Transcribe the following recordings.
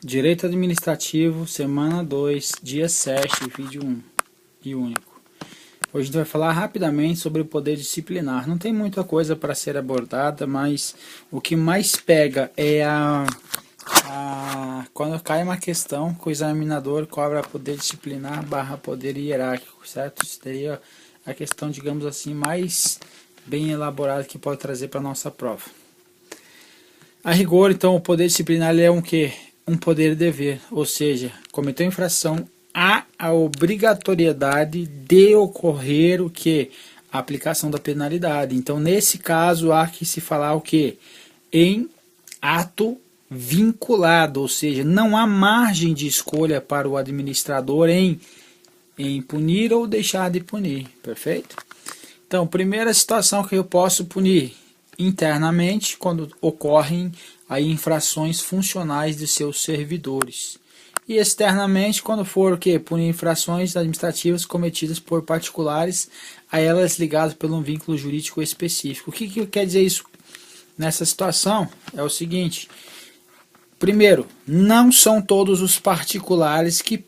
Direito Administrativo, semana 2, dia 7, vídeo 1 e único. Hoje a gente vai falar rapidamente sobre o poder disciplinar. Não tem muita coisa para ser abordada, mas o que mais pega é quando cai uma questão que o examinador cobra poder disciplinar barra poder hierárquico, certo? Isso seria a questão, digamos assim, mais bem elaborada que pode trazer para a nossa prova. A rigor, então, o poder disciplinar ele é um quê? Um poder e dever, ou seja, cometeu infração, há a obrigatoriedade de ocorrer o que? A aplicação da penalidade. Então, nesse caso, há que se falar o que? Em ato vinculado, ou seja, não há margem de escolha para o administrador em punir ou deixar de punir, perfeito? Então, primeira situação que eu posso punir internamente, quando ocorrem aí infrações funcionais de seus servidores. E externamente, quando for o que? Punir infrações administrativas cometidas por particulares, a elas ligadas por um vínculo jurídico específico. O que quer dizer isso nessa situação? É o seguinte: primeiro, não são todos os particulares que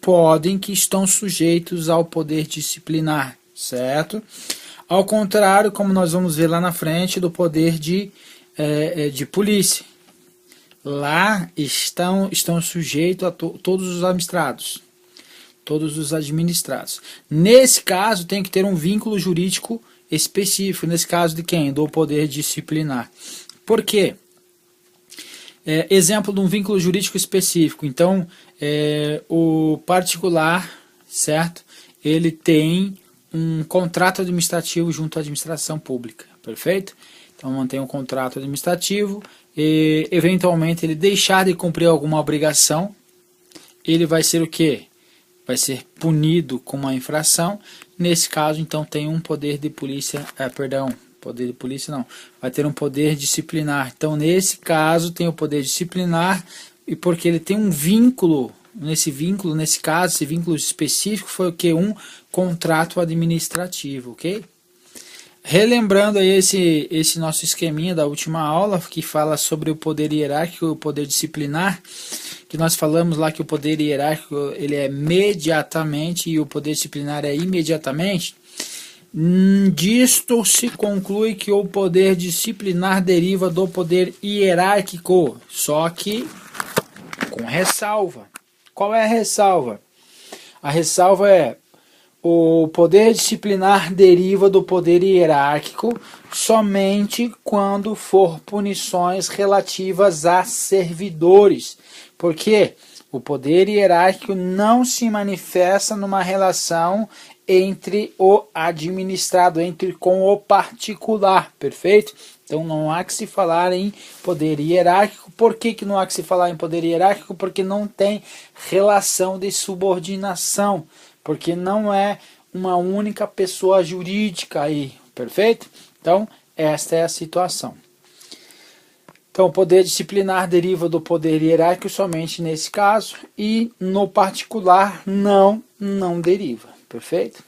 estão sujeitos ao poder disciplinar, certo? Ao contrário, como nós vamos ver lá na frente, do poder de polícia. Lá estão sujeitos a todos os administrados. Todos os administrados. Nesse caso, tem que ter um vínculo jurídico específico. Nesse caso de quem? Do poder disciplinar. Por quê? Exemplo de um vínculo jurídico específico. Então, o particular, certo? Ele tem um contrato administrativo junto à administração pública, perfeito? Então mantém um contrato administrativo e eventualmente ele deixar de cumprir alguma obrigação, ele vai ser o quê? Vai ser punido com uma infração. Nesse caso, então, tem um poder de polícia, poder de polícia não, vai ter um poder disciplinar. Então, nesse caso, tem o poder disciplinar e porque ele tem um vínculo. Nesse caso, esse vínculo específico foi o que? Um contrato administrativo, ok? Relembrando aí esse nosso esqueminha da última aula, que fala sobre o poder hierárquico e o poder disciplinar, que nós falamos lá que o poder hierárquico ele é imediatamente e o poder disciplinar é imediatamente. Disto se conclui que o poder disciplinar deriva do poder hierárquico, só que com ressalva. Qual é a ressalva? A ressalva é: o poder disciplinar deriva do poder hierárquico somente quando for punições relativas a servidores. Porque o poder hierárquico não se manifesta numa relação entre o administrado, com o particular, perfeito? Então não há que se falar em poder hierárquico. Por que não há que se falar em poder hierárquico? Porque não tem relação de subordinação, porque não é uma única pessoa jurídica aí, perfeito? Então esta é a situação. Então o poder disciplinar deriva do poder hierárquico somente nesse caso e no particular não deriva, perfeito?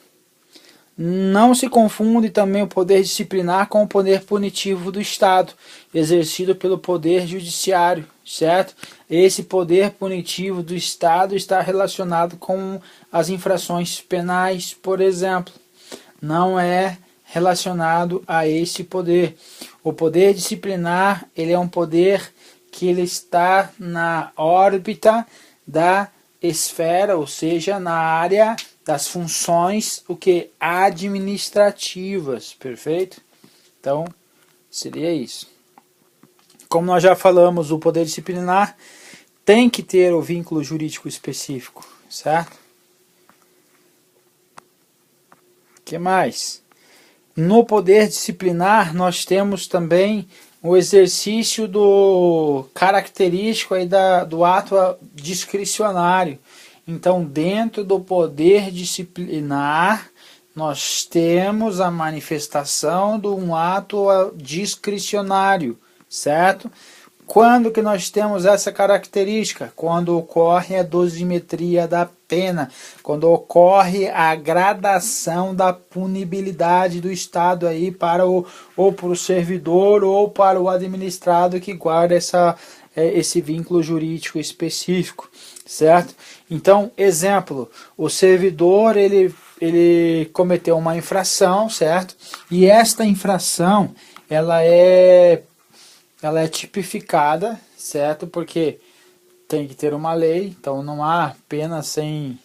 Não se confunde também o poder disciplinar com o poder punitivo do Estado, exercido pelo poder judiciário, certo? Esse poder punitivo do Estado está relacionado com as infrações penais, por exemplo. Não é relacionado a esse poder. O poder disciplinar, ele é um poder que ele está na órbita da esfera, ou seja, na área das funções administrativas, perfeito? Então, seria isso. Como nós já falamos, o poder disciplinar tem que ter o vínculo jurídico específico, certo? O que mais? No poder disciplinar, nós temos também o exercício do característico aí do ato discricionário. Então, dentro do poder disciplinar, nós temos a manifestação de um ato discricionário, certo? Quando que nós temos essa característica? Quando ocorre a dosimetria da pena, quando ocorre a gradação da punibilidade do Estado aí ou para o servidor ou para o administrado que guarda esse vínculo jurídico específico, certo? Então, exemplo, o servidor ele cometeu uma infração, certo? E esta infração ela é tipificada, certo? Porque tem que ter uma lei, então não há pena sem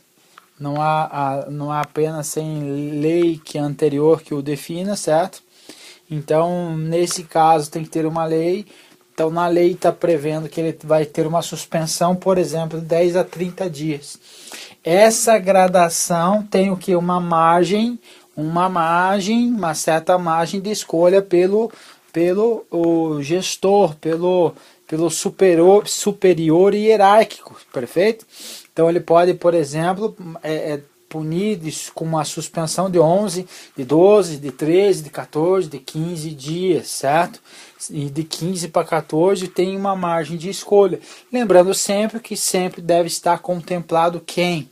lei que é anterior que o defina, certo? Então, nesse caso, tem que ter uma lei. Então, na lei está prevendo que ele vai ter uma suspensão, por exemplo, de 10 a 30 dias. Essa gradação tem o que? Uma certa margem de escolha pelo o gestor, pelo superior hierárquico, perfeito? Então ele pode, por exemplo, punir com uma suspensão de 11, de 12, de 13, de 14, de 15 dias, certo? E de 15 para 14 tem uma margem de escolha. Lembrando sempre que sempre deve estar contemplado quem?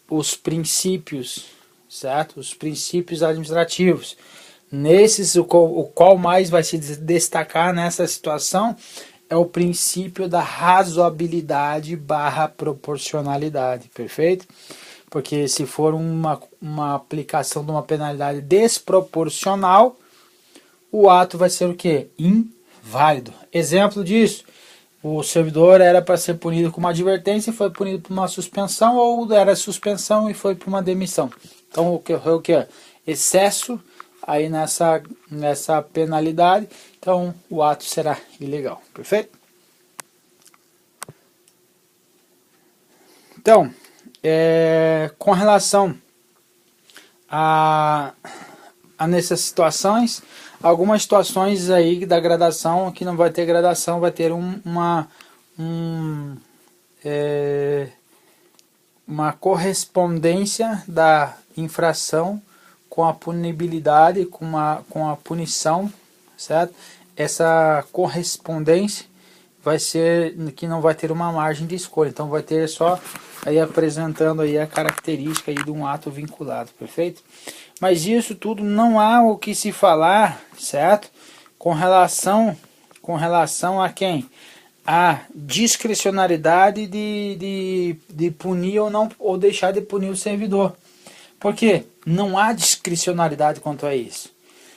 Os princípios, certo? Os princípios administrativos. Nesses, o qual mais vai se destacar nessa situação é o princípio da razoabilidade / proporcionalidade, perfeito? Porque se for uma aplicação de uma penalidade desproporcional, o ato vai ser o quê? Inválido. Exemplo disso, o servidor era para ser punido com uma advertência e foi punido por uma suspensão, ou era suspensão e foi por uma demissão. Então, o que? Excesso aí nessa penalidade, então o ato será ilegal, perfeito? Então, com relação a nessas situações, algumas situações aí da gradação, que não vai ter gradação, vai ter uma correspondência da infração com a punibilidade, com a punição, certo? Essa correspondência vai ser que não vai ter uma margem de escolha, então vai ter só aí apresentando aí a característica aí de um ato vinculado, perfeito? Mas isso tudo não há o que se falar, certo? Com relação a quem? A discricionariedade de punir ou não, ou deixar de punir o servidor. Por quê? Não há discricionariedade quanto a isso,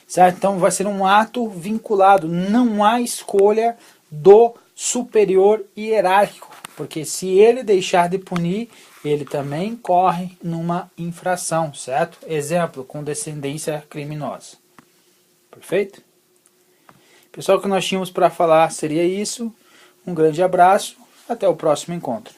certo? Então vai ser um ato vinculado, não há escolha do superior hierárquico, porque se ele deixar de punir, ele também corre numa infração, certo? Exemplo, com descendência criminosa. Perfeito? Pessoal, o que nós tínhamos para falar seria isso. Um grande abraço, até o próximo encontro.